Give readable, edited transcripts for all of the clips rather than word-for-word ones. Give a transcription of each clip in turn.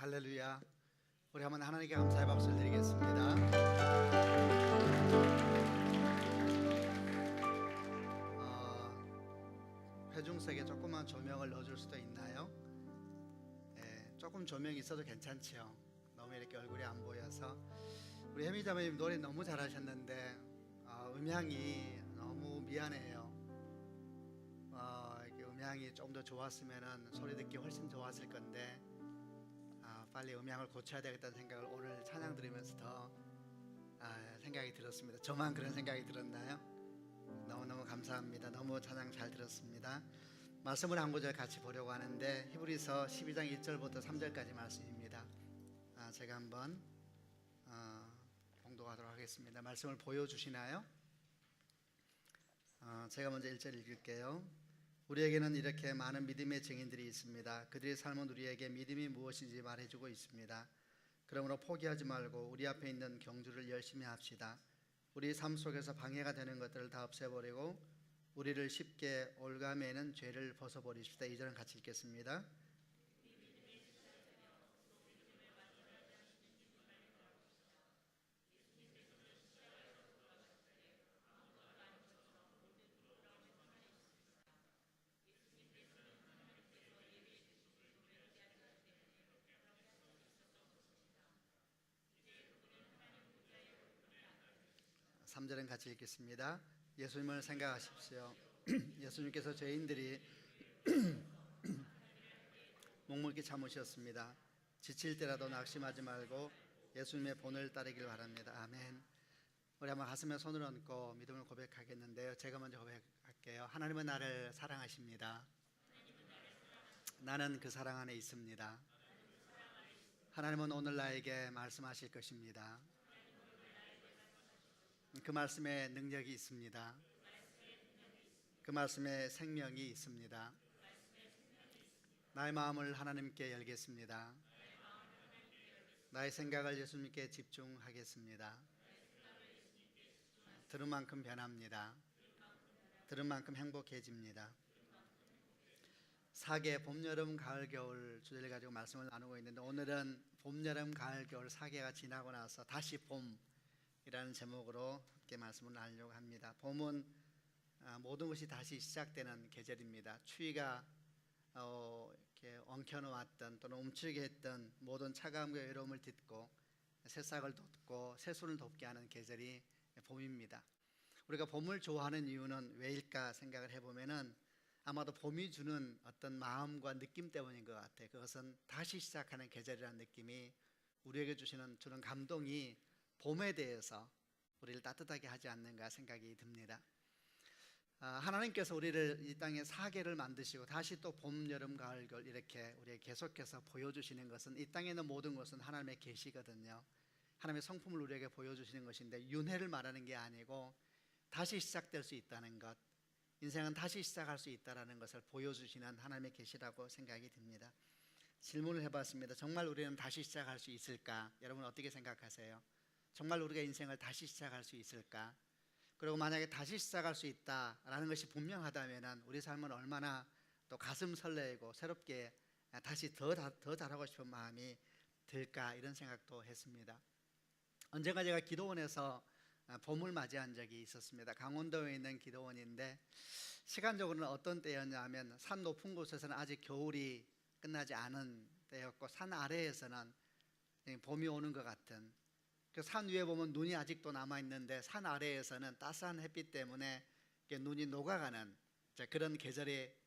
할렐루야. 우리 한번 하나님께 감사의 박수를 드리겠습니다. 회중석에 조그만 조명을 넣어줄 수도 있나요? 조금 조명이 있어도 괜찮죠. 너무 이렇게 얼굴이 안 보여서. 우리 혜미 자매님 노래 너무 잘하셨는데 음향이 너무 미안해요. 이렇게 음향이 좀 더 좋았으면 소리 듣기 훨씬 좋았을 건데 빨리 음향을 고쳐야 되겠다는 생각을 오늘 찬양 들으면서 더 생각이 들었습니다. 저만 그런 생각이 들었나요? 너무너무 감사합니다. 너무 찬양 잘 들었습니다. 말씀을 한 구절 같이 보려고 하는데 히브리서 12장 1절부터 3절까지 말씀입니다. 제가 한번 봉독하도록 하겠습니다. 말씀을 보여주시나요? 제가 먼저 1절 읽을게요. 우리에게는 이렇게 많은 믿음의 증인들이 있습니다. 그들의 삶은 우리에게 믿음이 무엇인지 말해주고 있습니다. 그러므로 포기하지 말고 우리 앞에 있는 경주를 열심히 합시다. 우리 삶 속에서 방해가 되는 것들을 다 없애버리고 우리를 쉽게 올가매는 죄를 벗어버리십시다. 2절은 같이 읽겠습니다. 삼절은 같이 읽겠습니다. 예수님을 생각하십시오. 예수님께서 죄인들이 묵묵히 참으셨습니다. 지칠 때라도 낙심하지 말고 예수님의 본을 따르길 바랍니다. 아멘. 우리 한번 가슴에 손을 얹고 믿음을 고백하겠는데요. 제가 먼저 고백할게요. 하나님은 나를 사랑하십니다. 나는 그 사랑 안에 있습니다. 하나님은 오늘 나에게 말씀하실 것입니다. 그 말씀에 능력이 있습니다. 그 말씀에 생명이 있습니다. 나의 마음을 하나님께 열겠습니다. 나의 생각을 예수님께 집중하겠습니다. 들은 만큼 변합니다. 들은 만큼 행복해집니다. 사계 봄, 여름, 가을, 겨울 주제를 가지고 말씀을 나누고 있는데 오늘은 봄, 여름, 가을, 겨울 사계가 지나고 나서 다시 봄이라는 제목으로 함께 말씀을 나누려고 합니다. 봄은 모든 것이 다시 시작되는 계절입니다. 추위가 이렇게 엉켜놓았던 또는 움츠리게 했던 모든 차가움과 외로움을 딛고 새싹을 돋고 새순을 돋게 하는 계절이 봄입니다. 우리가 봄을 좋아하는 이유는 왜일까 생각을 해보면은 아마도 봄이 주는 어떤 마음과 느낌 때문인 것 같아요. 그것은 다시 시작하는 계절이라는 느낌이 우리에게 주는 감동이 봄에 대해서 우리를 따뜻하게 하지 않는가 생각이 듭니다. 하나님께서 우리를 이 땅에 사계를 만드시고 다시 또 봄, 여름, 가을, 겨울 이렇게 우리에게 계속해서 보여주시는 것은 이 땅에 있는 모든 것은 하나님의 계시거든요. 하나님의 성품을 우리에게 보여주시는 것인데 윤회를 말하는 게 아니고 다시 시작될 수 있다는 것, 인생은 다시 시작할 수 있다는 것을 보여주시는 하나님의 계시라고 생각이 듭니다. 질문을 해봤습니다. 정말 우리는 다시 시작할 수 있을까? 여러분 어떻게 생각하세요? 정말 우리가 인생을 다시 시작할 수 있을까? 그리고 만약에 다시 시작할 수 있다라는 것이 분명하다면 우리 삶은 얼마나 또 가슴 설레고 새롭게 다시 더 잘하고 싶은 마음이 들까 이런 생각도 했습니다. 언젠가 제가 기도원에서 봄을 맞이한 적이 있었습니다. 강원도에 있는 기도원인데 시간적으로는 어떤 때였냐면 산 높은 곳에서는 아직 겨울이 끝나지 않은 때였고 산 아래에서는 봄이 오는 것 같은, 그 산 위에 보면 눈이 아직도 남아있는데 산 아래에서는 따스한 햇빛 때문에 눈이 녹아가는 그런 계절에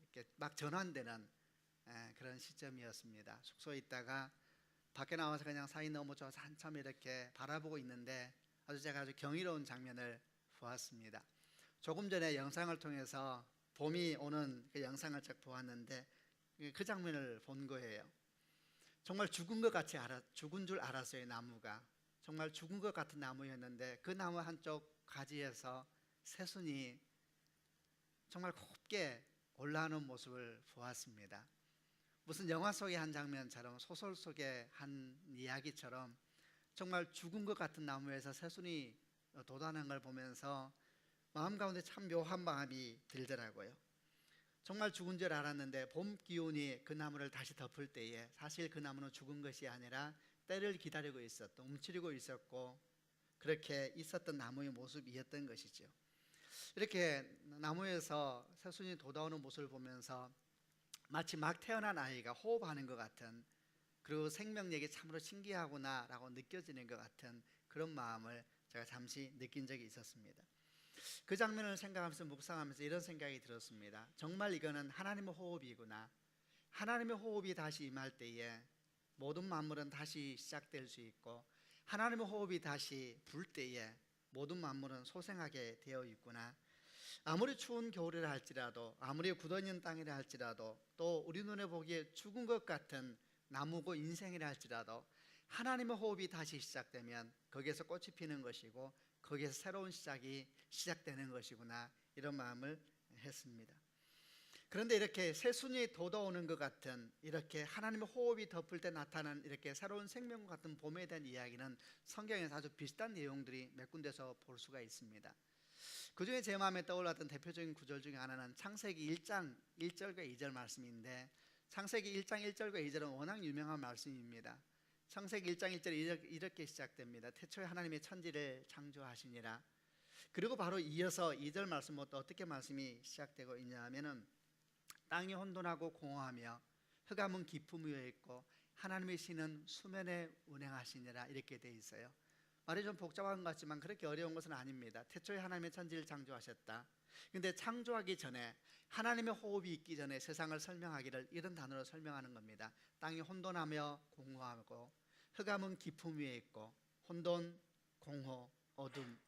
이렇게 막 전환되는 그런 시점이었습니다. 숙소에 있다가 밖에 나와서 그냥 산이 너무 좋아서 한참 이렇게 바라보고 있는데 제가 아주 경이로운 장면을 보았습니다. 조금 전에 영상을 통해서 봄이 오는 그 영상을 쭉 보았는데 그 장면을 본 거예요. 정말 죽은 줄 알았어요. 나무가 정말 죽은 것 같은 나무였는데 그 나무 한쪽 가지에서 새순이 정말 곱게 올라오는 모습을 보았습니다. 무슨 영화 속의 한 장면처럼 소설 속의 한 이야기처럼 정말 죽은 것 같은 나무에서 새순이 돋아나는 걸 보면서 마음 가운데 참 묘한 마음이 들더라고요. 정말 죽은 줄 알았는데 봄 기운이 그 나무를 다시 덮을 때에 사실 그 나무는 죽은 것이 아니라 때를 기다리고 있었던, 움츠리고 있었고 그렇게 있었던 나무의 모습이었던 것이죠. 이렇게 나무에서 새순이 돋아오는 모습을 보면서 마치 막 태어난 아이가 호흡하는 것 같은, 그리고 생명력이 참으로 신기하구나 라고 느껴지는 것 같은 그런 마음을 제가 잠시 느낀 적이 있었습니다. 그 장면을 생각하면서 묵상하면서 이런 생각이 들었습니다. 정말 이거는 하나님의 호흡이구나. 하나님의 호흡이 다시 임할 때에 모든 만물은 다시 시작될 수 있고, 하나님의 호흡이 다시 불 때에 모든 만물은 소생하게 되어 있구나. 아무리 추운 겨울이라 할지라도, 아무리 굳어있는 땅이라 할지라도, 또 우리 눈에 보기에 죽은 것 같은 나무고 인생이라 할지라도 하나님의 호흡이 다시 시작되면 거기에서 꽃이 피는 것이고 거기에서 새로운 시작이 시작되는 것이구나, 이런 마음을 했습니다. 그런데 이렇게 새순이 돋아오는 것 같은, 이렇게 하나님의 호흡이 덮을 때 나타나는 이렇게 새로운 생명과 같은 봄에 대한 이야기는 성경에서 아주 비슷한 내용들이 몇 군데서 볼 수가 있습니다. 그 중에 제 마음에 떠올랐던 대표적인 구절 중에 하나는 창세기 1장 1절과 2절 말씀인데, 창세기 1장 1절과 2절은 워낙 유명한 말씀입니다. 창세기 1장 1절이 이렇게 시작됩니다. 태초에 하나님의 천지를 창조하시니라. 그리고 바로 이어서 2절 말씀부터 어떻게 말씀이 시작되고 있냐 하면은, 땅이 혼돈하고 공허하며 흑암은 깊음 위에 있고 하나님의 신은 수면에 운행하시니라, 이렇게 돼 있어요. 말이 좀 복잡한 것 같지만 그렇게 어려운 것은 아닙니다. 태초에 하나님의 천지를 창조하셨다. 근데 창조하기 전에, 하나님의 호흡이 있기 전에 세상을 설명하기를 이런 단어로 설명하는 겁니다. 땅이 혼돈하며 공허하고 흑암은 깊음 위에 있고, 혼돈, 공허, 어둠.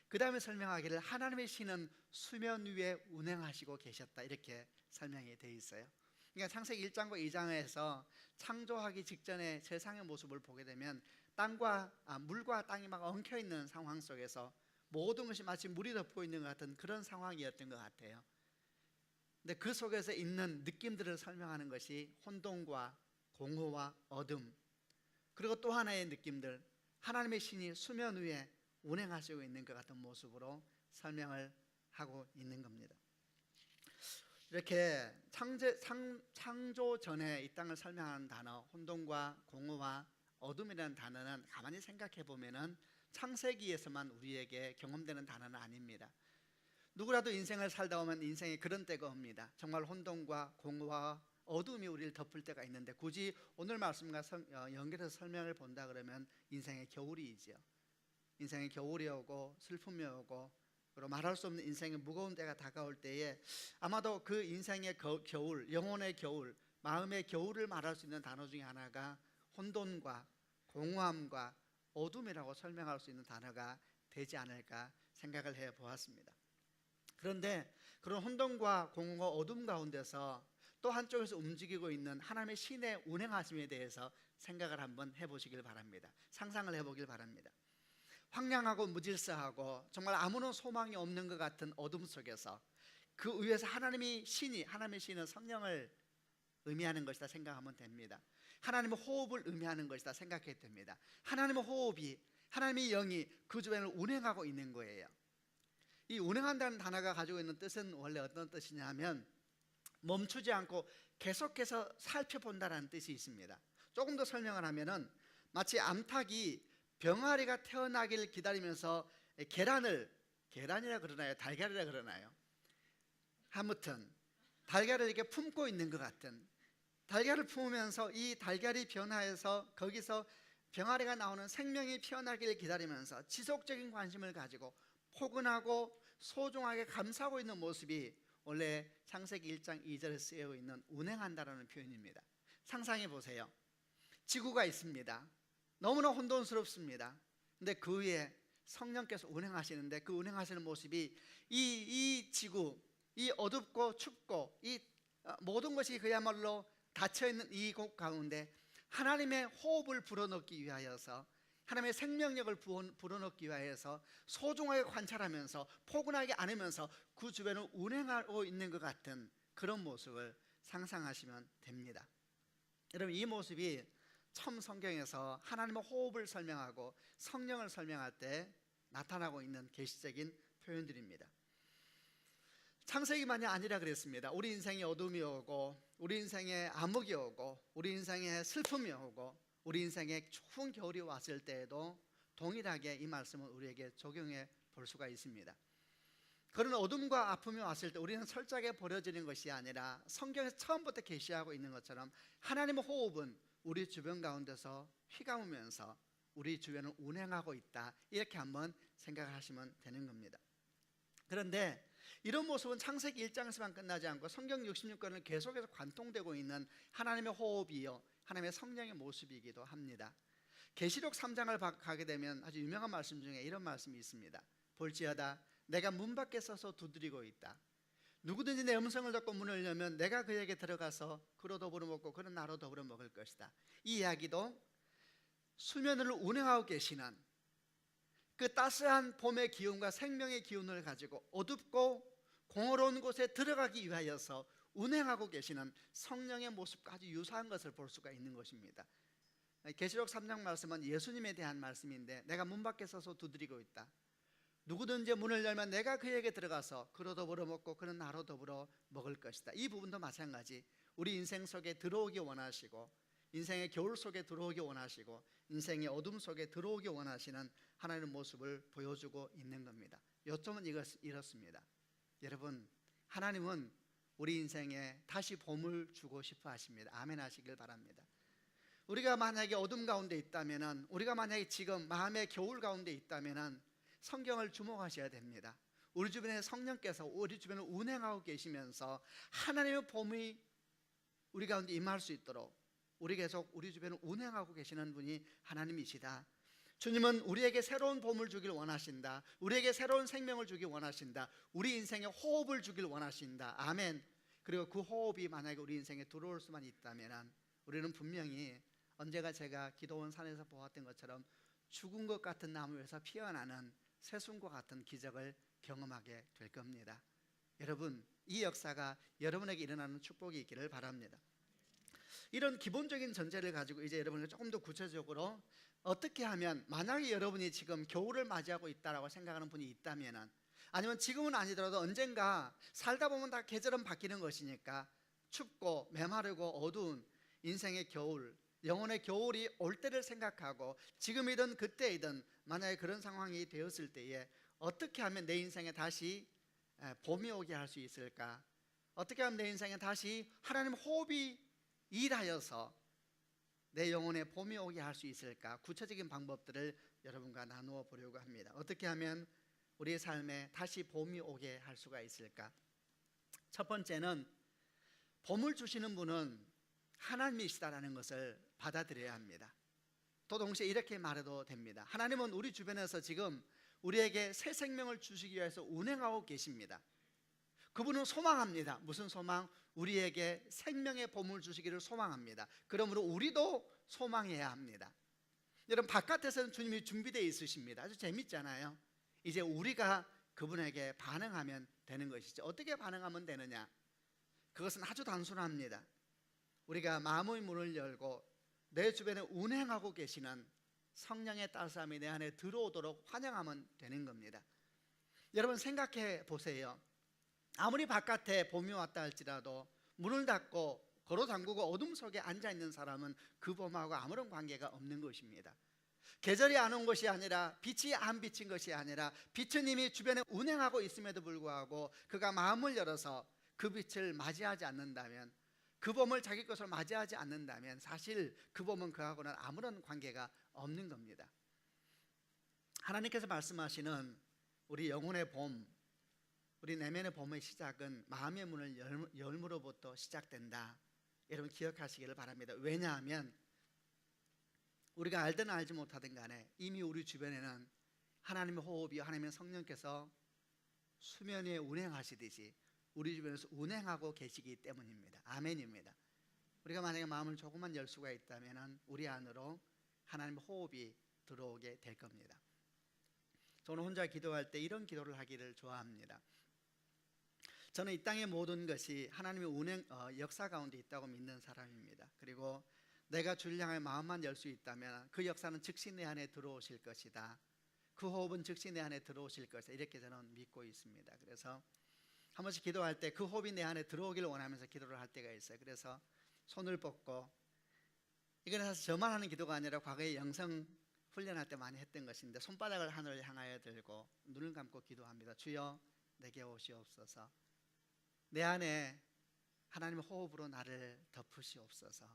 그 다음에 설명하기를 하나님의 신은 수면 위에 운행하시고 계셨다, 이렇게 설명이 되어 있어요. 그러니까 창세기 1장과 2장에서 창조하기 직전의 세상의 모습을 보게 되면 물과 땅이 막 엉켜있는 상황 속에서 모든 것이 마치 물이 덮고 있는 것 같은 그런 상황이었던 것 같아요. 근데 그 속에서 있는 느낌들을 설명하는 것이 혼돈과 공허와 어둠, 그리고 또 하나의 느낌들, 하나님의 신이 수면 위에 운행하시고 있는 것 같은 모습으로 설명을 하고 있는 겁니다. 이렇게 창조 전에 이 땅을 설명하는 단어, 혼돈과 공허와 어둠이라는 단어는 가만히 생각해 보면은 창세기에서만 우리에게 경험되는 단어는 아닙니다. 누구라도 인생을 살다 보면 인생에 그런 때가 옵니다. 정말 혼돈과 공허와 어둠이 우리를 덮을 때가 있는데, 굳이 오늘 말씀과 연결해서 설명을 본다 그러면 인생의 겨울이지요. 인생의 겨울이 오고 슬픔이 오고, 그리고 말할 수 없는 인생의 무거운 때가 다가올 때에 아마도 그 인생의 겨울, 영혼의 겨울, 마음의 겨울을 말할 수 있는 단어 중에 하나가 혼돈과 공허함과 어둠이라고 설명할 수 있는 단어가 되지 않을까 생각을 해 보았습니다. 그런데 그런 혼돈과 공허, 어둠 가운데서 또 한쪽에서 움직이고 있는 하나님의 신의 운행하심에 대해서 생각을 한번 해보시길 바랍니다. 상상을 해보길 바랍니다. 황량하고 무질서하고 정말 아무런 소망이 없는 것 같은 어둠 속에서 그 위에서 하나님의 신은 성령을 의미하는 것이다 생각하면 됩니다. 하나님의 호흡을 의미하는 것이다 생각해도 됩니다. 하나님의 호흡이, 하나님의 영이 그 주변을 운행하고 있는 거예요. 이 운행한다는 단어가 가지고 있는 뜻은 원래 어떤 뜻이냐 하면, 멈추지 않고 계속해서 살펴본다라는 뜻이 있습니다. 조금 더 설명을 하면은, 마치 암탉이 병아리가 태어나기를 기다리면서 계란이라 그러나요? 달걀이라 그러나요? 아무튼 달걀을 이렇게 품고 있는 것 같은, 달걀을 품으면서 이 달걀이 변화해서 거기서 병아리가 나오는 생명이 피어나기를 기다리면서 지속적인 관심을 가지고 포근하고 소중하게 감싸고 있는 모습이 원래 창세기 1장 2절에 쓰여 있는 운행한다라는 표현입니다. 상상해 보세요. 지구가 있습니다. 너무나 혼돈스럽습니다. 근데 그 위에 성령께서 운행하시는데, 그 운행하시는 모습이 이 지구, 이 어둡고 춥고 이 모든 것이 그야말로 닫혀있는 이 곳 가운데 하나님의 호흡을 불어넣기 위하여서, 하나님의 생명력을 불어넣기 위하여서 소중하게 관찰하면서 포근하게 안으면서 그 주변을 운행하고 있는 것 같은 그런 모습을 상상하시면 됩니다. 여러분, 이 모습이 처음 성경에서 하나님의 호흡을 설명하고 성령을 설명할 때 나타나고 있는 계시적인 표현들입니다. 창세기만이 아니라 그랬습니다. 우리 인생에 어둠이 오고, 우리 인생에 암흑이 오고, 우리 인생에 슬픔이 오고, 우리 인생에 추운 겨울이 왔을 때에도 동일하게 이 말씀을 우리에게 적용해 볼 수가 있습니다. 그런 어둠과 아픔이 왔을 때 우리는 철저하게 버려지는 것이 아니라 성경에서 처음부터 계시하고 있는 것처럼 하나님의 호흡은 우리 주변 가운데서 휘감으면서 우리 주변을 운행하고 있다, 이렇게 한번 생각하시면 되는 겁니다. 그런데 이런 모습은 창세기 1장에서만 끝나지 않고 성경 66권을 계속해서 관통되고 있는 하나님의 호흡이요, 하나님의 성령의 모습이기도 합니다. 계시록 3장을 가게 되면 아주 유명한 말씀 중에 이런 말씀이 있습니다. 볼지어다 내가 문 밖에 서서 두드리고 있다. 누구든지 내 음성을 듣고 문을 열면 내가 그에게 들어가서 그로 더불어 먹고 그는 나로 더불어 먹을 것이다. 이 이야기도 수면을 운행하고 계시는 그 따스한 봄의 기운과 생명의 기운을 가지고 어둡고 공허로운 곳에 들어가기 위하여서 운행하고 계시는 성령의 모습까지 유사한 것을 볼 수가 있는 것입니다. 계시록 3장 말씀은 예수님에 대한 말씀인데, 내가 문 밖에 서서 두드리고 있다. 누구든지 문을 열면 내가 그에게 들어가서 그로 더불어 먹고 그는 나로 더불어 먹을 것이다. 이 부분도 마찬가지 우리 인생 속에 들어오기 원하시고, 인생의 겨울 속에 들어오기 원하시고, 인생의 어둠 속에 들어오기 원하시는 하나님의 모습을 보여주고 있는 겁니다. 요점은 이렇습니다. 여러분, 하나님은 우리 인생에 다시 봄을 주고 싶어 하십니다. 아멘 하시길 바랍니다. 우리가 만약에 어둠 가운데 있다면, 우리가 만약에 지금 마음의 겨울 가운데 있다면 성경을 주목하셔야 됩니다. 우리 주변에 성령께서 우리 주변을 운행하고 계시면서 하나님의 봄이 우리 가운데 임할 수 있도록 우리 계속 우리 주변을 운행하고 계시는 분이 하나님이시다. 주님은 우리에게 새로운 봄을 주길 원하신다. 우리에게 새로운 생명을 주길 원하신다. 우리 인생에 호흡을 주길 원하신다. 아멘. 그리고 그 호흡이 만약에 우리 인생에 들어올 수만 있다면 우리는 분명히 언제가 제가 기도원 산에서 보았던 것처럼 죽은 것 같은 나무에서 피어나는 새순과 같은 기적을 경험하게 될 겁니다. 여러분, 이 역사가 여러분에게 일어나는 축복이 있기를 바랍니다. 이런 기본적인 전제를 가지고 이제 여러분이 조금 더 구체적으로 어떻게 하면, 만약에 여러분이 지금 겨울을 맞이하고 있다라고 생각하는 분이 있다면, 아니면 지금은 아니더라도 언젠가 살다 보면 다 계절은 바뀌는 것이니까 춥고 메마르고 어두운 인생의 겨울, 영혼의 겨울이 올 때를 생각하고 지금이든 그때이든 만약에 그런 상황이 되었을 때에 어떻게 하면 내 인생에 다시 봄이 오게 할 수 있을까? 어떻게 하면 내 인생에 다시 하나님 호흡이 일하여서 내 영혼에 봄이 오게 할 수 있을까? 구체적인 방법들을 여러분과 나누어 보려고 합니다. 어떻게 하면 우리의 삶에 다시 봄이 오게 할 수가 있을까? 첫 번째는 봄을 주시는 분은 하나님이시다라는 것을 받아들여야 합니다. 또 동시에 이렇게 말해도 됩니다. 하나님은 우리 주변에서 지금 우리에게 새 생명을 주시기 위해서 운행하고 계십니다. 그분은 소망합니다. 무슨 소망? 우리에게 생명의 봄을 주시기를 소망합니다. 그러므로 우리도 소망해야 합니다. 여러분, 바깥에서는 주님이 준비되어 있으십니다. 아주 재밌잖아요. 이제 우리가 그분에게 반응하면 되는 것이죠. 어떻게 반응하면 되느냐? 그것은 아주 단순합니다. 우리가 마음의 문을 열고 내 주변에 운행하고 계시는 성령의 따스함이 내 안에 들어오도록 환영하면 되는 겁니다. 여러분, 생각해 보세요. 아무리 바깥에 봄이 왔다 할지라도 문을 닫고 걸어 잠그고 어둠 속에 앉아있는 사람은 그 봄하고 아무런 관계가 없는 것입니다. 계절이 안 온 것이 아니라, 빛이 안 비친 것이 아니라, 빛은 이미 주변에 운행하고 있음에도 불구하고 그가 마음을 열어서 그 빛을 맞이하지 않는다면, 그 봄을 자기 것으로 맞이하지 않는다면 사실 그 봄은 그하고는 아무런 관계가 없는 겁니다. 하나님께서 말씀하시는 우리 영혼의 봄, 우리 내면의 봄의 시작은 마음의 문을 열므로부터 시작된다. 여러분 기억하시기를 바랍니다. 왜냐하면 우리가 알든 알지 못하든 간에 이미 우리 주변에는 하나님의 호흡이, 하나님의 성령께서 수면 위에 운행하시듯이 우리 주변에서 운행하고 계시기 때문입니다. 아멘입니다. 우리가 만약에 마음을 조금만 열 수가 있다면 우리 안으로 하나님의 호흡이 들어오게 될 겁니다. 저는 혼자 기도할 때 이런 기도를 하기를 좋아합니다. 저는 이 땅의 모든 것이 하나님의 운행 역사 가운데 있다고 믿는 사람입니다. 그리고 내가 주를 향해 마음만 열 수 있다면 그 역사는 즉시 내 안에 들어오실 것이다. 그 호흡은 즉시 내 안에 들어오실 것이다. 이렇게 저는 믿고 있습니다. 그래서 한 번씩 기도할 때 그 호흡이 내 안에 들어오기를 원하면서 기도를 할 때가 있어요. 그래서 손을 뻗고, 이거는 사실 저만 하는 기도가 아니라 과거에 영성 훈련할 때 많이 했던 것인데, 손바닥을 하늘을 향하여 들고 눈을 감고 기도합니다. 주여 내게 오시옵소서. 내 안에 하나님의 호흡으로 나를 덮으시옵소서.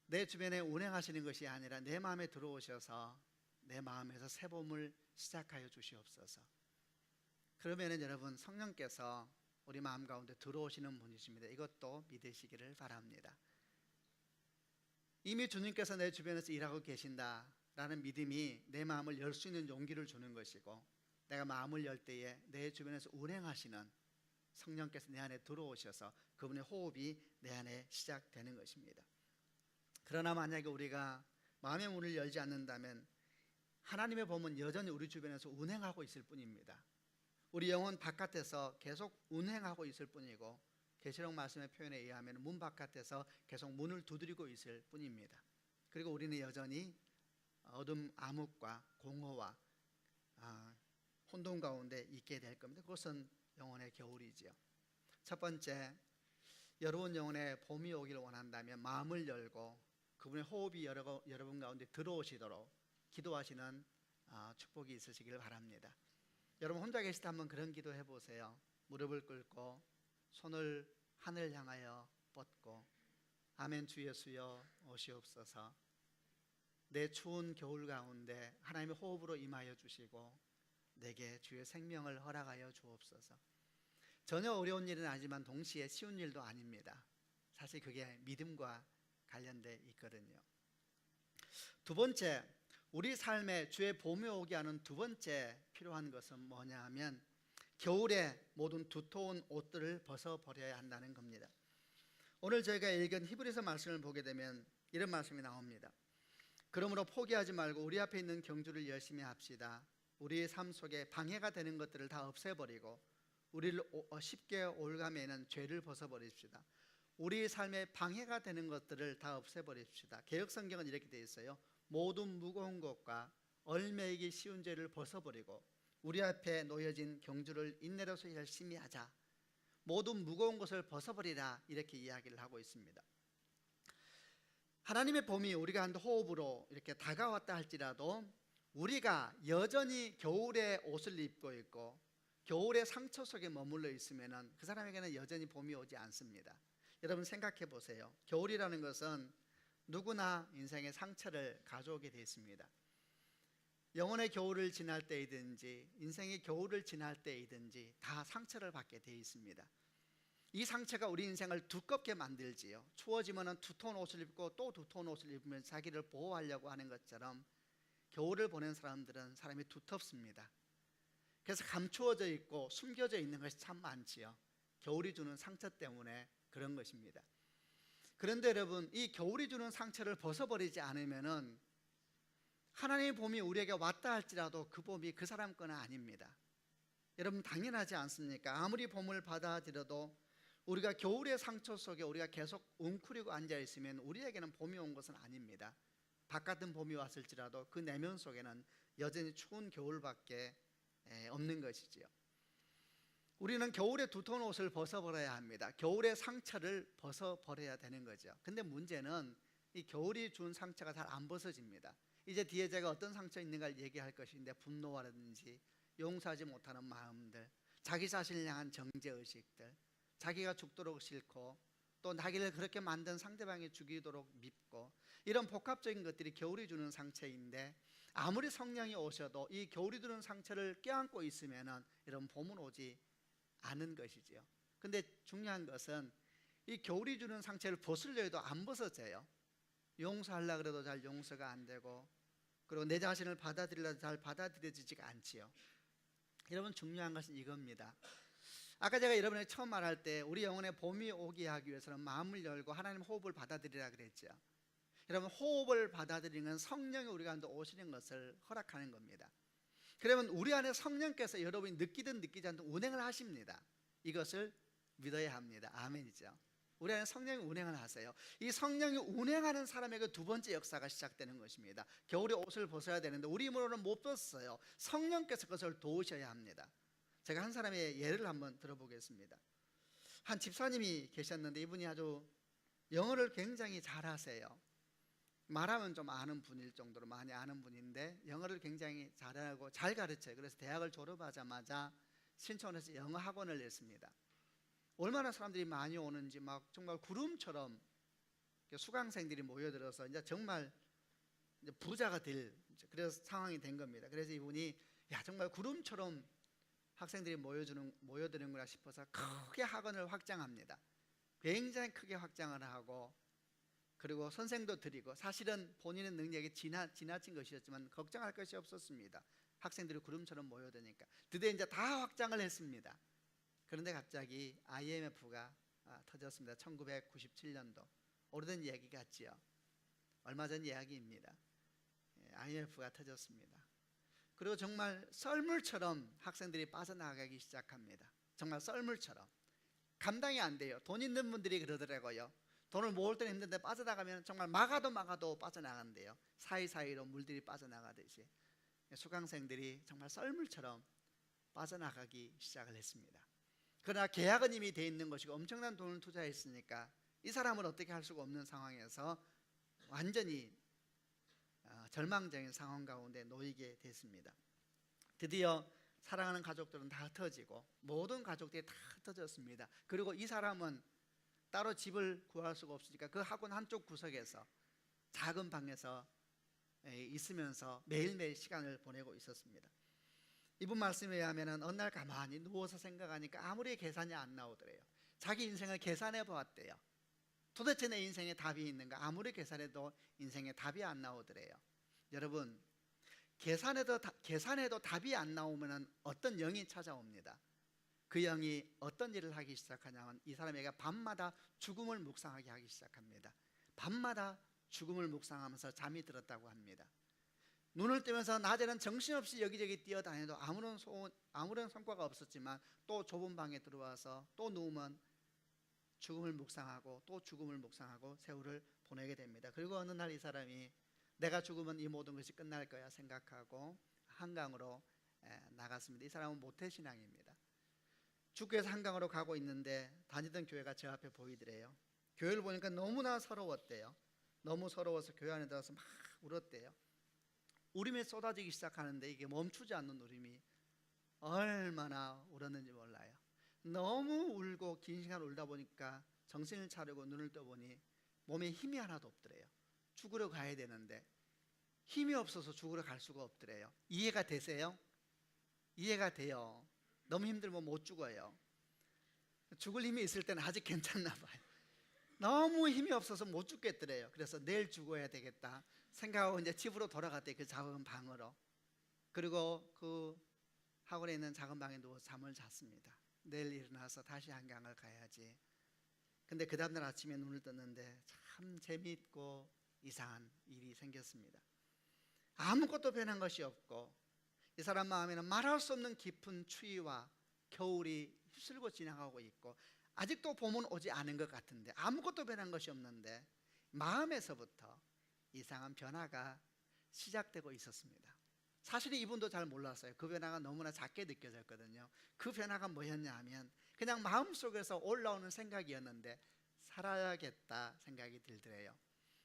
내 주변에 운행하시는 것이 아니라 내 마음에 들어오셔서 내 마음에서 새 봄을 시작하여 주시옵소서. 그러면은 여러분, 성령께서 우리 마음 가운데 들어오시는 분이십니다. 이것도 믿으시기를 바랍니다. 이미 주님께서 내 주변에서 일하고 계신다라는 믿음이 내 마음을 열 수 있는 용기를 주는 것이고, 내가 마음을 열 때에 내 주변에서 운행하시는 성령께서 내 안에 들어오셔서 그분의 호흡이 내 안에 시작되는 것입니다. 그러나 만약에 우리가 마음의 문을 열지 않는다면 하나님의 봄은 여전히 우리 주변에서 운행하고 있을 뿐입니다. 우리 영혼 바깥에서 계속 운행하고 있을 뿐이고, 계시록 말씀의 표현에 의하면 문 바깥에서 계속 문을 두드리고 있을 뿐입니다. 그리고 우리는 여전히 어둠 암흑과 공허와 혼돈 가운데 있게 될 겁니다. 그것은 영혼의 겨울이지요. 첫 번째, 여러분 영혼에 봄이 오기를 원한다면 마음을 열고 그분의 호흡이 여러분 가운데 들어오시도록 기도하시는 축복이 있으시길 바랍니다. 여러분 혼자 계실 때 한번 그런 기도 해보세요. 무릎을 꿇고 손을 하늘 향하여 뻗고, 아멘 주 예수여 오시옵소서. 내 추운 겨울 가운데 하나님의 호흡으로 임하여 주시고 내게 주의 생명을 허락하여 주옵소서. 전혀 어려운 일은 아니지만 동시에 쉬운 일도 아닙니다. 사실 그게 믿음과 관련돼 있거든요. 두 번째, 우리 삶에 주의 봄이 오게 하는 두 번째 필요한 것은 뭐냐 하면, 겨울에 모든 두터운 옷들을 벗어버려야 한다는 겁니다. 오늘 저희가 읽은 히브리서 말씀을 보게 되면 이런 말씀이 나옵니다. 그러므로 포기하지 말고 우리 앞에 있는 경주를 열심히 합시다. 우리의 삶 속에 방해가 되는 것들을 다 없애버리고 우리를 쉽게 올가매는 죄를 벗어버립시다. 우리의 삶에 방해가 되는 것들을 다 없애버립시다. 개역성경은 이렇게 되어 있어요. 모든 무거운 것과 얼매이기 쉬운 죄를 벗어버리고 우리 앞에 놓여진 경주를 인내로서 열심히 하자. 모든 무거운 것을 벗어버리라, 이렇게 이야기를 하고 있습니다. 하나님의 봄이 우리가 한 호흡으로 이렇게 다가왔다 할지라도 우리가 여전히 겨울의 옷을 입고 있고 겨울의 상처 속에 머물러 있으면 그 사람에게는 여전히 봄이 오지 않습니다. 여러분 생각해 보세요. 겨울이라는 것은 누구나 인생의 상처를 가져오게 되어 있습니다. 영혼의 겨울을 지날 때이든지 인생의 겨울을 지날 때이든지 다 상처를 받게 되어 있습니다. 이 상처가 우리 인생을 두껍게 만들지요. 추워지면 두터운 옷을 입고 또 두터운 옷을 입으면 자기를 보호하려고 하는 것처럼 겨울을 보낸 사람들은 사람이 두텁습니다. 그래서 감추어져 있고 숨겨져 있는 것이 참 많지요. 겨울이 주는 상처 때문에 그런 것입니다. 그런데 여러분, 이 겨울이 주는 상처를 벗어버리지 않으면은 하나님의 봄이 우리에게 왔다 할지라도 그 봄이 그 사람 건 아닙니다. 여러분 당연하지 않습니까? 아무리 봄을 받아들여도 우리가 겨울의 상처 속에 우리가 계속 웅크리고 앉아 있으면 우리에게는 봄이 온 것은 아닙니다. 바깥은 봄이 왔을지라도 그 내면 속에는 여전히 추운 겨울밖에 없는 것이지요. 우리는 겨울에 두터운 옷을 벗어버려야 합니다. 겨울의 상처를 벗어버려야 되는 거죠. 근데 문제는 이 겨울이 준 상처가 잘 안 벗어집니다. 이제 뒤에 제가 어떤 상처 있는가를 얘기할 것인데, 분노라든지 용서하지 못하는 마음들, 자기 자신을 향한 정죄의식들, 자기가 죽도록 싫고 또 자기를 그렇게 만든 상대방이 죽이도록 밉고, 이런 복합적인 것들이 겨울이 주는 상처인데, 아무리 성령이 오셔도 이 겨울이 주는 상처를 껴안고 있으면 이런 봄은 오지 않은 것이지요. 근데 중요한 것은 이 겨울이 주는 상처를 벗으려 해도 안 벗어져요. 용서하려고 해도 잘 용서가 안 되고, 그리고 내 자신을 받아들이려도 잘 받아들여지지가 않지요. 여러분 중요한 것은 이겁니다. 아까 제가 여러분에게 처음 말할 때 우리 영혼에 봄이 오게 하기 위해서는 마음을 열고 하나님 호흡을 받아들이라 그랬죠. 여러분 호흡을 받아들이는 성령이 우리 가운데 오시는 것을 허락하는 겁니다. 그러면 우리 안에 성령께서 여러분이 느끼든 느끼지 않든 운행을 하십니다. 이것을 믿어야 합니다. 아멘이죠. 우리 안에 성령이 운행을 하세요. 이 성령이 운행하는 사람에게 두 번째 역사가 시작되는 것입니다. 겨울에 옷을 벗어야 되는데 우리 힘으로는 못 벗어요. 성령께서 그것을 도우셔야 합니다. 제가 한 사람의 예를 한번 들어보겠습니다. 한 집사님이 계셨는데 이분이 아주 영어를 굉장히 잘하세요. 말하면 좀 아는 분일 정도로 많이 아는 분인데 영어를 굉장히 잘하고 잘 가르쳐요. 그래서 대학을 졸업하자마자 신촌에서 영어 학원을 냈습니다. 얼마나 사람들이 많이 오는지 막 정말 구름처럼 수강생들이 모여들어서 이제 정말 이제 부자가 될 그래서 상황이 된 겁니다. 그래서 이분이 야 정말 구름처럼 학생들이 모여드는구나 싶어서 크게 학원을 확장합니다. 굉장히 크게 확장을 하고 그리고 선생도 드리고 사실은 본인의 능력이 지나친 것이었지만 걱정할 것이 없었습니다. 학생들이 구름처럼 모여드니까 드디어 이제 다 확장을 했습니다. 그런데 갑자기 IMF가 터졌습니다. 1997년도 오래된 얘기 같지요. 얼마 전 이야기입니다. IMF가 터졌습니다. 그리고 정말 썰물처럼 학생들이 빠져나가기 시작합니다. 정말 썰물처럼 감당이 안 돼요. 돈 있는 분들이 그러더라고요. 돈을 모을 때는 힘든데 빠져나가면 정말 막아도 빠져나간대요. 사이사이로 물들이 빠져나가듯이 수강생들이 정말 썰물처럼 빠져나가기 시작을 했습니다. 그러나 계약은 이미 돼 있는 것이고 엄청난 돈을 투자했으니까 이 사람은 어떻게 할 수가 없는 상황에서 완전히 절망적인 상황 가운데 놓이게 됐습니다. 드디어 사랑하는 가족들은 다 흩어지고 모든 가족들이 다 흩어졌습니다. 그리고 이 사람은 따로 집을 구할 수가 없으니까 그 학원 한쪽 구석에서 작은 방에서 있으면서 매일매일 시간을 보내고 있었습니다. 이분 말씀에 의하면 어느 날 가만히 누워서 생각하니까 아무리 계산이 안 나오더래요. 자기 인생을 계산해 보았대요. 도대체 내 인생에 답이 있는가? 아무리 계산해도 인생에 답이 안 나오더래요. 여러분 계산해도 답이 안 나오면 어떤 영이 찾아옵니다. 그 영이 어떤 일을 하기 시작하냐면 이 사람에게 밤마다 죽음을 묵상하게 하기 시작합니다. 밤마다 죽음을 묵상하면서 잠이 들었다고 합니다. 눈을 뜨면서 낮에는 정신없이 여기저기 뛰어다녀도 아무런 성과가 없었지만 또 좁은 방에 들어와서 또 누우면 죽음을 묵상하고 또 죽음을 묵상하고 세월을 보내게 됩니다. 그리고 어느 날 이 사람이 내가 죽으면 이 모든 것이 끝날 거야 생각하고 한강으로 나갔습니다. 이 사람은 모태신앙입니다. 죽기 위해서 한강으로 가고 있는데 다니던 교회가 제 앞에 보이더래요. 교회를 보니까 너무나 서러웠대요. 너무 서러워서 교회 안에 들어가서 막 울었대요. 울음이 쏟아지기 시작하는데 이게 멈추지 않는 울음이 얼마나 울었는지 몰라요. 너무 울고 긴 시간 울다 보니까 정신을 차리고 눈을 떠보니 몸에 힘이 하나도 없더래요. 죽으러 가야 되는데 힘이 없어서 죽으러 갈 수가 없더래요. 이해가 되세요? 이해가 돼요. 너무 힘들면 못 죽어요. 죽을 힘이 있을 때는 아직 괜찮나 봐요. 너무 힘이 없어서 못 죽겠더래요. 그래서 내일 죽어야 되겠다 생각하고 이제 집으로 돌아갔대요. 그 작은 방으로. 그리고 그 학원에 있는 작은 방에 누워서 잠을 잤습니다. 내일 일어나서 다시 한강을 가야지. 근데 그 다음날 아침에 눈을 떴는데 참 재미있고 이상한 일이 생겼습니다. 아무것도 변한 것이 없고 이 사람 마음에는 말할 수 없는 깊은 추위와 겨울이 휩쓸고 지나가고 있고 아직도 봄은 오지 않은 것 같은데 아무것도 변한 것이 없는데 마음에서부터 이상한 변화가 시작되고 있었습니다. 사실 이분도 잘 몰랐어요. 그 변화가 너무나 작게 느껴졌거든요. 그 변화가 뭐였냐 하면 그냥 마음속에서 올라오는 생각이었는데 살아야겠다 생각이 들더래요.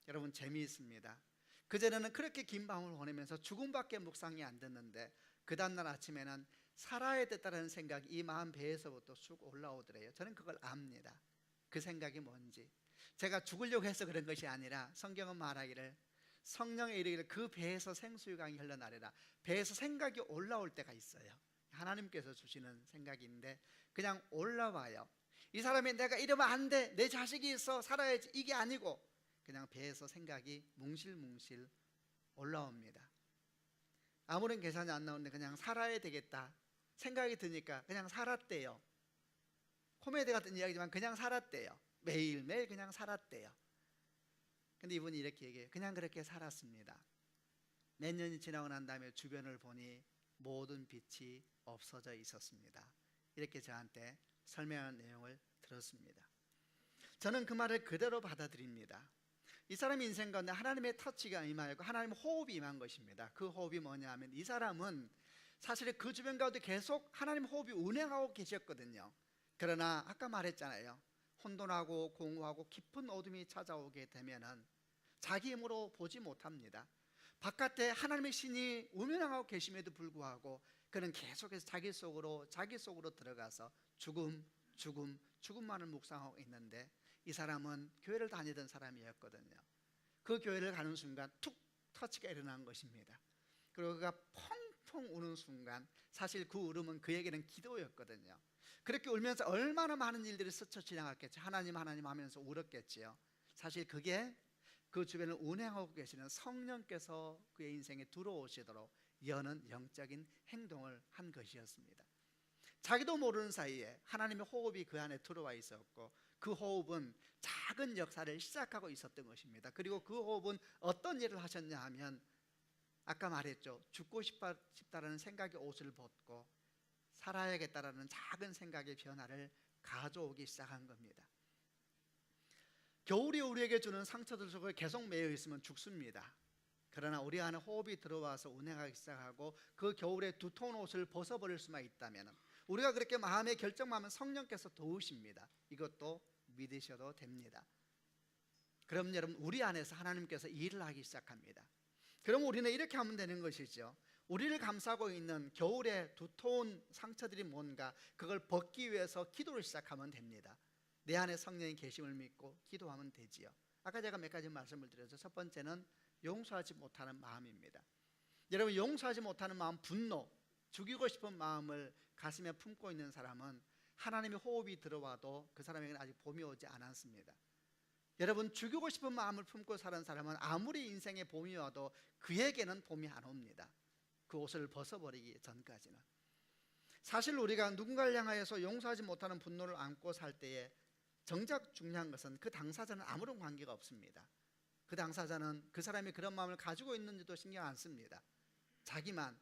여러분 재미있습니다. 그전에는 그렇게 긴 밤을 보내면서 죽음밖에 묵상이 안 됐는데 그 다음날 아침에는 살아야 됐다는 생각이 이 마음 배에서부터 쑥 올라오더래요. 저는 그걸 압니다. 그 생각이 뭔지. 제가 죽으려고 해서 그런 것이 아니라 성경은 말하기를 성령의 이르기를 그 배에서 생수의 강이 흘러나리라. 배에서 생각이 올라올 때가 있어요. 하나님께서 주시는 생각인데 그냥 올라와요. 이 사람이 내가 이러면 안 돼, 내 자식이 있어 살아야지, 이게 아니고 그냥 배에서 생각이 뭉실뭉실 올라옵니다. 아무런 계산이 안 나오는데 그냥 살아야 되겠다 생각이 드니까 그냥 살았대요. 코미디 같은 이야기지만 그냥 살았대요. 매일매일 그냥 살았대요. 근데 이분이 이렇게 얘기해요. 그냥 그렇게 살았습니다. 몇 년이 지나고 난 다음에 주변을 보니 모든 빛이 없어져 있었습니다. 이렇게 저한테 설명한 내용을 들었습니다. 저는 그 말을 그대로 받아들입니다. 이 사람의 인생 가운데 하나님의 터치가 임하였고 하나님의 호흡이 임한 것입니다. 그 호흡이 뭐냐 하면 이 사람은 사실 그 주변 가운데 계속 하나님 호흡이 운행하고 계셨거든요. 그러나 아까 말했잖아요. 혼돈하고 공허하고 깊은 어둠이 찾아오게 되면은 자기 힘으로 보지 못합니다. 바깥에 하나님의 신이 운행하고 계심에도 불구하고 그는 계속해서 자기 속으로 들어가서 죽음만을 묵상하고 있는데, 이 사람은 교회를 다니던 사람이었거든요. 그 교회를 가는 순간 툭 터치가 일어난 것입니다. 그리고 그가 펑펑 우는 순간, 사실 그 울음은 그에게는 기도였거든요. 그렇게 울면서 얼마나 많은 일들이 스쳐 지나갔겠죠. 하나님 하면서 울었겠지요. 사실 그게 그 주변을 운행하고 계시는 성령께서 그의 인생에 들어오시도록 여는 영적인 행동을 한 것이었습니다. 자기도 모르는 사이에 하나님의 호흡이 그 안에 들어와 있었고, 그 호흡은 작은 역사를 시작하고 있었던 것입니다. 그리고 그 호흡은 어떤 일을 하셨냐 하면, 아까 말했죠. 죽고 싶다라는 생각의 옷을 벗고 살아야겠다라는 작은 생각의 변화를 가져오기 시작한 겁니다. 겨울이 우리에게 주는 상처들 속에 계속 매여 있으면 죽습니다. 그러나 우리 안에 호흡이 들어와서 운행하기 시작하고 그 겨울에 두터운 옷을 벗어버릴 수만 있다면, 우리가 그렇게 마음에 결정하면 성령께서 도우십니다. 이것도 믿으셔도 됩니다. 그럼 여러분, 우리 안에서 하나님께서 일을 하기 시작합니다. 그럼 우리는 이렇게 하면 되는 것이죠. 우리를 감싸고 있는 겨울의 두터운 상처들이 뭔가, 그걸 벗기 위해서 기도를 시작하면 됩니다. 내 안에 성령의 계심을 믿고 기도하면 되지요. 아까 제가 몇 가지 말씀을 드렸죠. 첫 번째는 용서하지 못하는 마음입니다. 여러분, 용서하지 못하는 마음, 분노, 죽이고 싶은 마음을 가슴에 품고 있는 사람은 하나님의 호흡이 들어와도 그 사람에게는 아직 봄이 오지 않았습니다. 여러분, 죽이고 싶은 마음을 품고 사는 사람은 아무리 인생에 봄이 와도 그에게는 봄이 안 옵니다. 그 옷을 벗어버리기 전까지는. 사실 우리가 누군가를 향하여서 용서하지 못하는 분노를 안고 살 때에 정작 중요한 것은 그 당사자는 아무런 관계가 없습니다. 그 당사자는 그 사람이 그런 마음을 가지고 있는지도 신경 안 씁니다. 자기만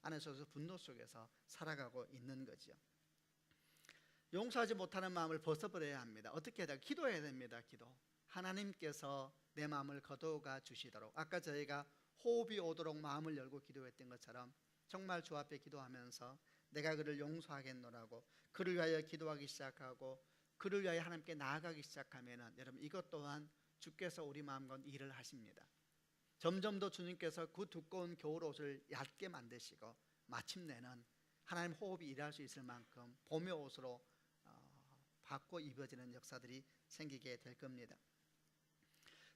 안에서 분노 속에서 살아가고 있는 거죠. 용서하지 못하는 마음을 벗어버려야 합니다. 어떻게 해야 될까? 기도해야 됩니다. 기도. 하나님께서 내 마음을 거두어가 주시도록, 아까 저희가 호흡이 오도록 마음을 열고 기도했던 것처럼 정말 주 앞에 기도하면서 내가 그를 용서하겠노라고 그를 위하여 기도하기 시작하고 그를 위하여 하나님께 나아가기 시작하면, 여러분, 이것 또한 주께서 우리 마음과 일을 하십니다. 점점 더 주님께서 그 두꺼운 겨울옷을 얇게 만드시고 마침내는 하나님 호흡이 일할 수 있을 만큼 봄의 옷으로 받고 입어지는 역사들이 생기게 될 겁니다.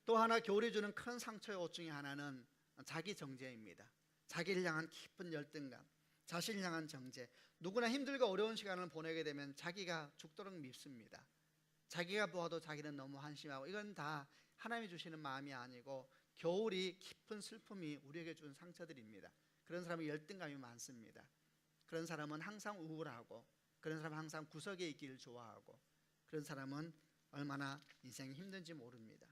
또 하나 겨울이 주는 큰 상처의 옷 중에 하나는 자기 정죄입니다. 자기를 향한 깊은 열등감, 자신을 향한 정죄. 누구나 힘들고 어려운 시간을 보내게 되면 자기가 죽도록 밉습니다. 자기가 보아도 자기는 너무 한심하고, 이건 다 하나님이 주시는 마음이 아니고 겨울이 깊은 슬픔이 우리에게 준 상처들입니다. 그런 사람은 열등감이 많습니다. 그런 사람은 항상 우울하고, 그런 사람은 항상 구석에 있기를 좋아하고, 그런 사람은 얼마나 인생이 힘든지 모릅니다.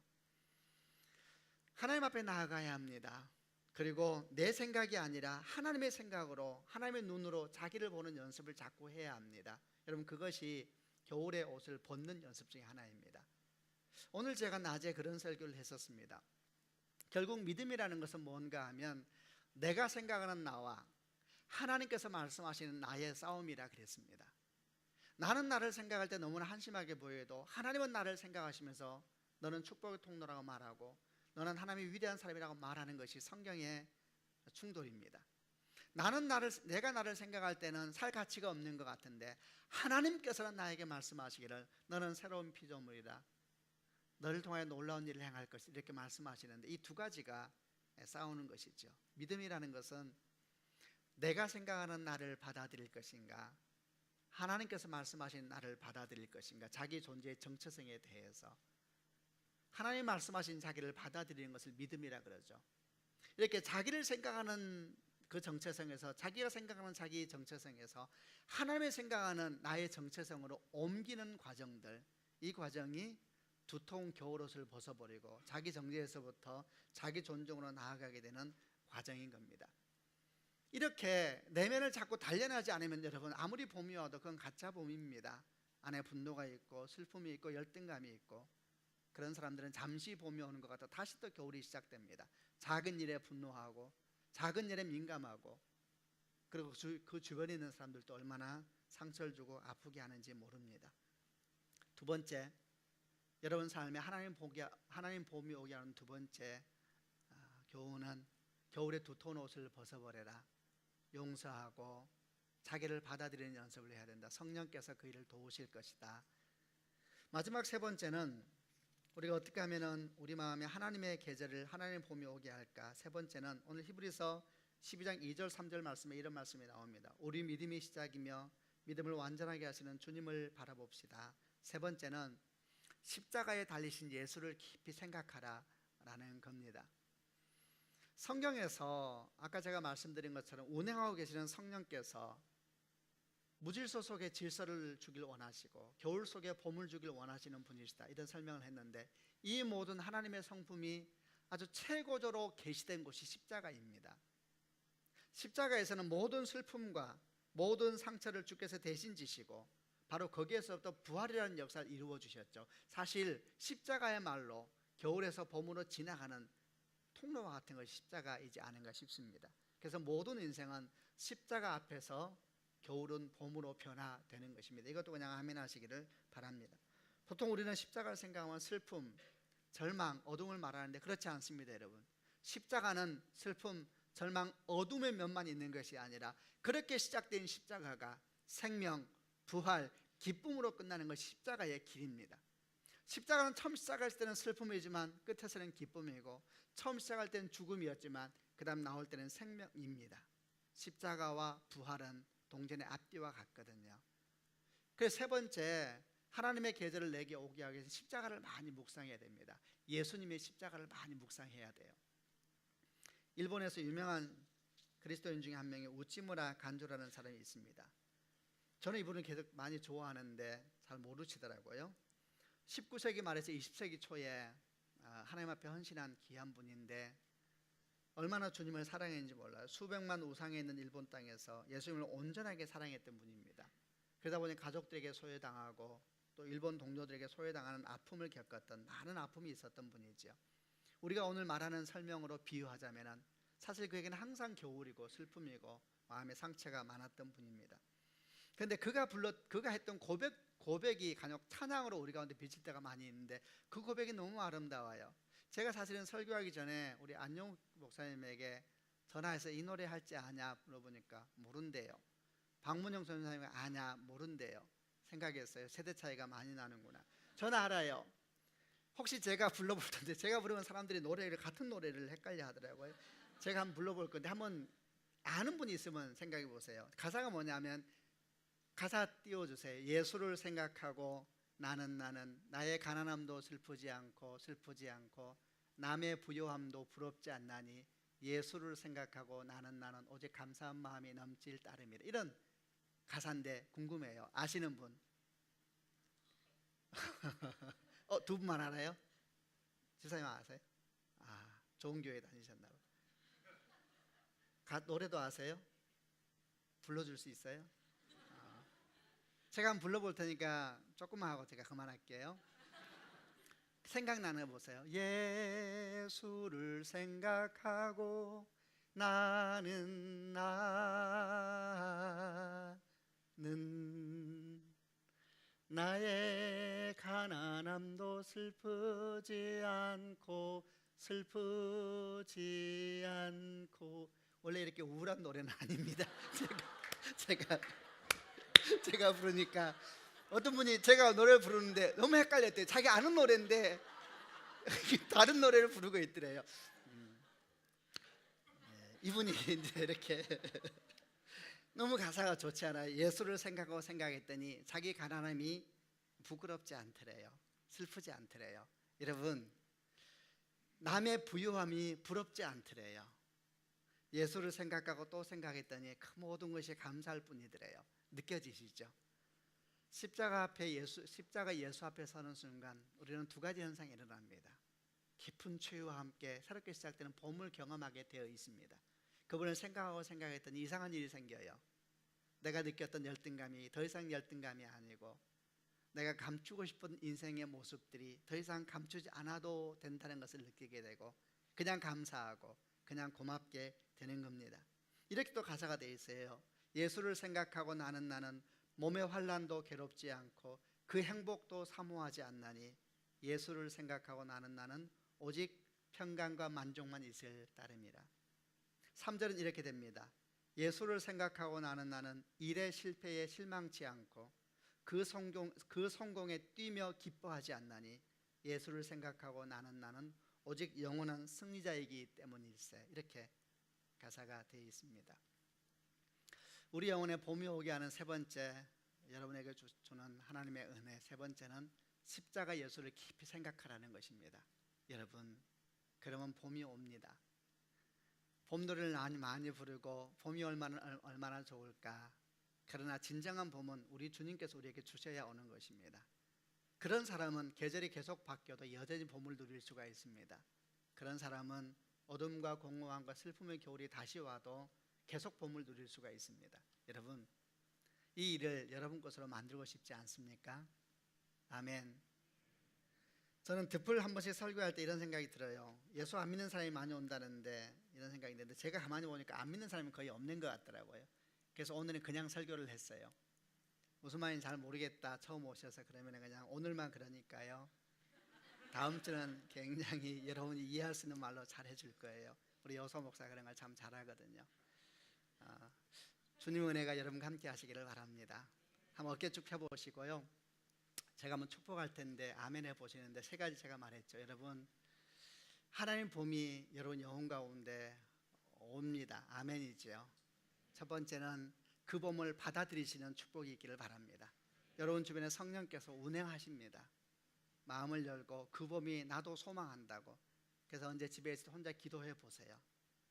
하나님 앞에 나아가야 합니다. 그리고 내 생각이 아니라 하나님의 생각으로, 하나님의 눈으로 자기를 보는 연습을 자꾸 해야 합니다. 여러분, 그것이 겨울의 옷을 벗는 연습 중에 하나입니다. 오늘 제가 낮에 그런 설교를 했었습니다. 결국 믿음이라는 것은 뭔가 하면 내가 생각하는 나와 하나님께서 말씀하시는 나의 싸움이라 그랬습니다. 나는 나를 생각할 때 너무나 한심하게 보여도 하나님은 나를 생각하시면서 너는 축복의 통로라고 말하고 너는 하나님이 위대한 사람이라고 말하는 것이 성경의 충돌입니다. 내가 나를 생각할 때는 살 가치가 없는 것 같은데 하나님께서는 나에게 말씀하시기를 너는 새로운 피조물이다, 너를 통하여 놀라운 일을 행할 것이다, 이렇게 말씀하시는데 이 두 가지가 싸우는 것이죠. 믿음이라는 것은 내가 생각하는 나를 받아들일 것인가, 하나님께서 말씀하신 나를 받아들일 것인가, 자기 존재의 정체성에 대해서 하나님 말씀하신 자기를 받아들이는 것을 믿음이라 그러죠. 이렇게 자기를 생각하는 그 정체성에서, 자기가 생각하는 자기 정체성에서 하나님의 생각하는 나의 정체성으로 옮기는 과정들, 이 과정이 두터운 겨울옷을 벗어버리고 자기 정죄에서부터 자기 존중으로 나아가게 되는 과정인 겁니다. 이렇게 내면을 자꾸 단련하지 않으면 여러분, 아무리 봄이 와도 그건 가짜 봄입니다. 안에 분노가 있고 슬픔이 있고 열등감이 있고, 그런 사람들은 잠시 봄이 오는 것 같아 다시 또 겨울이 시작됩니다. 작은 일에 분노하고 작은 일에 민감하고, 그리고 그 주변에 있는 사람들도 얼마나 상처를 주고 아프게 하는지 모릅니다. 두 번째, 여러분 삶에 하나님 봄이 오게 하는 두 번째 교훈은 겨울에 두터운 옷을 벗어버려라. 용서하고 자기를 받아들이는 연습을 해야 된다. 성령께서 그 일을 도우실 것이다. 마지막 세 번째는 우리가 어떻게 하면 우리 마음에 하나님의 계절을 하나님의 봄이 오게 할까? 세 번째는 오늘 히브리서 12장 2절 3절 말씀에 이런 말씀이 나옵니다. 우리 믿음이 시작이며 믿음을 완전하게 하시는 주님을 바라봅시다. 세 번째는 십자가에 달리신 예수를 깊이 생각하라 라는 겁니다. 성경에서 아까 제가 말씀드린 것처럼 운행하고 계시는 성령께서 무질서 속에 질서를 주길 원하시고 겨울 속에 봄을 주길 원하시는 분이시다, 이런 설명을 했는데, 이 모든 하나님의 성품이 아주 최고조로 계시된 곳이 십자가입니다. 십자가에서는 모든 슬픔과 모든 상처를 주께서 대신 지시고 바로 거기에서부터 부활이라는 역사를 이루어 주셨죠. 사실 십자가야말로 겨울에서 봄으로 지나가는 통로와 같은 것이 십자가이지 않은가 싶습니다. 그래서 모든 인생은 십자가 앞에서 겨울은 봄으로 변화되는 것입니다. 이것도 그냥 아멘 하시기를 바랍니다. 보통 우리는 십자가를 생각하면 슬픔, 절망, 어둠을 말하는데 그렇지 않습니다, 여러분. 십자가는 슬픔, 절망, 어둠의 면만 있는 것이 아니라 그렇게 시작된 십자가가 생명, 부활, 기쁨으로 끝나는 것이 십자가의 길입니다. 십자가는 처음 시작할 때는 슬픔이지만 끝에서는 기쁨이고, 처음 시작할 때는 죽음이었지만 그 다음 나올 때는 생명입니다. 십자가와 부활은 동전의 앞뒤와 같거든요. 그래서 세 번째, 하나님의 계절을 내게 오게 하기 위해서 십자가를 많이 묵상해야 됩니다. 예수님의 십자가를 많이 묵상해야 돼요. 일본에서 유명한 그리스도인 중에 한 명이 우찌무라 간조라는 사람이 있습니다. 저는 이분을 계속 많이 좋아하는데 잘 모르시더라고요. 19세기 말에서 20세기 초에 하나님 앞에 헌신한 귀한 분인데 얼마나 주님을 사랑했는지 몰라요. 수백만 우상에 있는 일본 땅에서 예수님을 온전하게 사랑했던 분입니다. 그러다 보니 가족들에게 소외당하고 또 일본 동료들에게 소외당하는 아픔을 겪었던, 많은 아픔이 있었던 분이죠. 우리가 오늘 말하는 설명으로 비유하자면 사실 그에게는 항상 겨울이고 슬픔이고 마음의 상처가 많았던 분입니다. 그런데 그가 했던 고백이 간혹 찬양으로 우리 가운데 비칠 때가 많이 있는데 그 고백이 너무 아름다워요. 제가 사실은 설교하기 전에 우리 안용 목사님에게 전화해서 이 노래 할지 아냐 물어보니까 모른대요. 박문영 선생님이 아냐 모른대요. 생각했어요. 세대 차이가 많이 나는구나. 저는 알아요. 혹시 제가 불러볼 텐데, 제가 부르면 사람들이 같은 노래를 헷갈려 하더라고요. 제가 한번 불러볼 건데 한번 아는 분이 있으면 생각해 보세요. 가사가 뭐냐면, 가사 띄워주세요. 예수를 생각하고 나는 나의 가난함도 슬프지 않고 남의 부요함도 부럽지 않나니 예수를 생각하고 나는 오직 감사한 마음이 넘칠 따름이라. 이런 가사인데 궁금해요. 아시는 분? 두 분만 알아요? 지사님 아세요? 좋은 교회 다니셨나 봐요. 노래도 아세요? 불러줄 수 있어요? 제가 한번 불러볼 테니까 조금만 하고 제가 그만할게요. 생각나는 거 보세요. 예수를 생각하고 나는 나의 가난함도 슬프지 않고 원래 이렇게 우울한 노래는 아닙니다. 제가 부르니까 어떤 분이 제가 노래를 부르는데 너무 헷갈렸대요. 자기 아는 노래인데 다른 노래를 부르고 있더래요. 이분이 이제 이렇게 너무 가사가 좋지 않아요. 예수를 생각했더니 자기 가난함이 부끄럽지 않더래요. 슬프지 않더래요. 여러분, 남의 부유함이 부럽지 않더래요. 예수를 생각하고 또 생각했더니 그 모든 것이 감사할 뿐이더래요. 느껴지시죠? 십자가 예수 앞에 서는 순간 우리는 두 가지 현상이 일어납니다. 깊은 치유와 함께 새롭게 시작되는 봄을 경험하게 되어 있습니다. 그분을 생각했더니 이상한 일이 생겨요. 내가 느꼈던 열등감이 더 이상 열등감이 아니고, 내가 감추고 싶은 인생의 모습들이 더 이상 감추지 않아도 된다는 것을 느끼게 되고, 그냥 감사하고 그냥 고맙게 되는 겁니다. 이렇게 또 가사가 되어 있어요. 예수를 생각하고 나는 몸의 환난도 괴롭지 않고 그 행복도 사모하지 않나니 예수를 생각하고 나는 오직 평강과 만족만 있을 따름이라. 3절은 이렇게 됩니다. 예수를 생각하고 나는 일의 실패에 실망치 않고 그 성공에 뛰며 기뻐하지 않나니 예수를 생각하고 나는 오직 영원한 승리자이기 때문일세. 이렇게 가사가 되어 있습니다. 우리 영혼에 봄이 오게 하는 세 번째, 여러분에게 주는 하나님의 은혜, 세 번째는 십자가 예수를 깊이 생각하라는 것입니다. 여러분, 그러면 봄이 옵니다. 봄 노래를 많이 부르고 봄이 얼마나 좋을까. 그러나 진정한 봄은 우리 주님께서 우리에게 주셔야 오는 것입니다. 그런 사람은 계절이 계속 바뀌어도 여전히 봄을 누릴 수가 있습니다. 그런 사람은 어둠과 공허함과 슬픔의 겨울이 다시 와도 계속 봄을 누릴 수가 있습니다. 여러분, 이 일을 여러분 것으로 만들고 싶지 않습니까? 아멘. 저는 득불 한 번씩 설교할 때 이런 생각이 들어요. 예수 안 믿는 사람이 많이 온다는데 이런 생각이 드는데 제가 가만히 보니까 안 믿는 사람이 거의 없는 것 같더라고요. 그래서 오늘은 그냥 설교를 했어요. 무슨 말인지 잘 모르겠다 처음 오셔서 그러면 그냥 오늘만 그러니까요. 다음 주는 굉장히 여러분이 이해할 수 있는 말로 잘 해줄 거예요. 우리 여서 목사 그런 걸 참 잘하거든요. 주님 은혜가 여러분과 함께 하시기를 바랍니다. 한번 어깨 쭉 펴보시고요. 제가 한번 축복할 텐데 아멘 해보시는데 세 가지 제가 말했죠. 여러분, 하나님 봄이 여러분 영혼 가운데 옵니다. 아멘이죠. 첫 번째는 그 봄을 받아들이시는 축복이 있기를 바랍니다. 여러분 주변에 성령께서 운행하십니다. 마음을 열고 그 봄이 나도 소망한다고. 그래서 언제 집에 있을 때 혼자 기도해 보세요.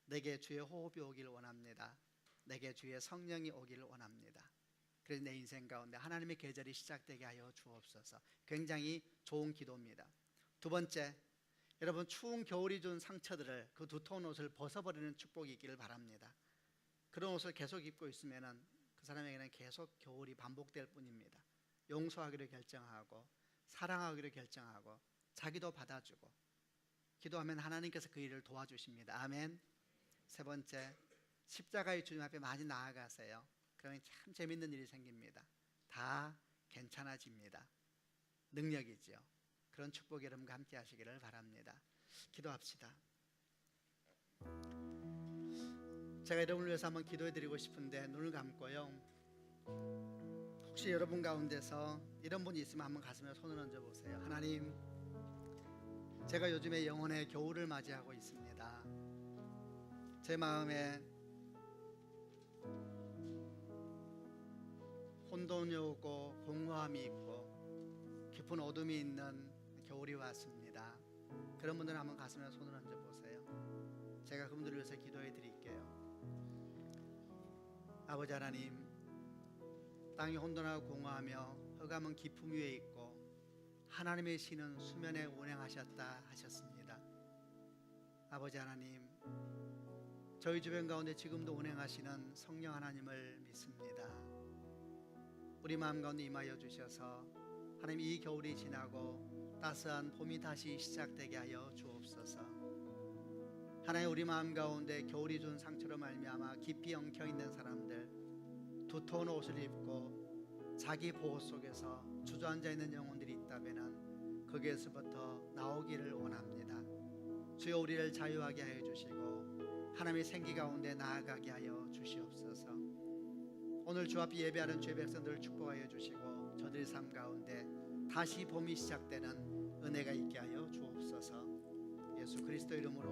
내게 주의 호흡이 오기를 원합니다. 내게 주의 성령이 오기를 원합니다. 그래서 내 인생 가운데 하나님의 계절이 시작되게 하여 주옵소서. 굉장히 좋은 기도입니다. 두 번째, 여러분 추운 겨울이 준 상처들을, 그 두터운 옷을 벗어버리는 축복이 있기를 바랍니다. 그런 옷을 계속 입고 있으면 그 사람에게는 계속 겨울이 반복될 뿐입니다. 용서하기로 결정하고 사랑하기로 결정하고 자기도 받아주고 기도하면 하나님께서 그 일을 도와주십니다. 아멘. 세 번째, 십자가의 주님 앞에 많이 나아가세요. 그러면 참 재밌는 일이 생깁니다. 다 괜찮아집니다. 능력이죠. 그런 축복이 여러분과 함께 하시기를 바랍니다. 기도합시다. 제가 여러분을 위해서 한번 기도해 드리고 싶은데 눈을 감고요. 혹시 여러분 가운데서 이런 분이 있으면 한번 가슴에 손을 얹어 보세요. 하나님, 제가 요즘에 영혼의 겨울을 맞이하고 있습니다. 제 마음에 혼돈이 오고 공허함이 있고 깊은 어둠이 있는 겨울이 왔습니다. 그런 분들은 한번 가슴에 손을 얹어 보세요. 제가 그분들을 위해서 기도해 드릴게요. 아버지 하나님, 땅이 혼돈하고 공허하며 흑암은 깊음 위에 있고 하나님의 신은 수면에 운행하셨다 하셨습니다. 아버지 하나님, 저희 주변 가운데 지금도 운행하시는 성령 하나님을 믿습니다. 우리 마음 가운데 임하여 주셔서 하나님 이 겨울이 지나고 따스한 봄이 다시 시작되게 하여 주옵소서. 하나님, 우리 마음 가운데 겨울이 준 상처로 말미암아 깊이 엉켜있는 사람들, 두터운 옷을 입고 자기 보호 속에서 주저앉아 있는 영혼들이 있다면 거기에서부터 나오기를 원합니다. 주여, 우리를 자유하게 하여 주시고 하나님의 생기 가운데 나아가게 하여 주시옵소서. 오늘 주 앞에 예배하는 주의 백성들을 축복하여 주시고 저들의 삶 가운데 다시 봄이 시작되는 은혜가 있게 하여 주옵소서. 예수 그리스도 이름으로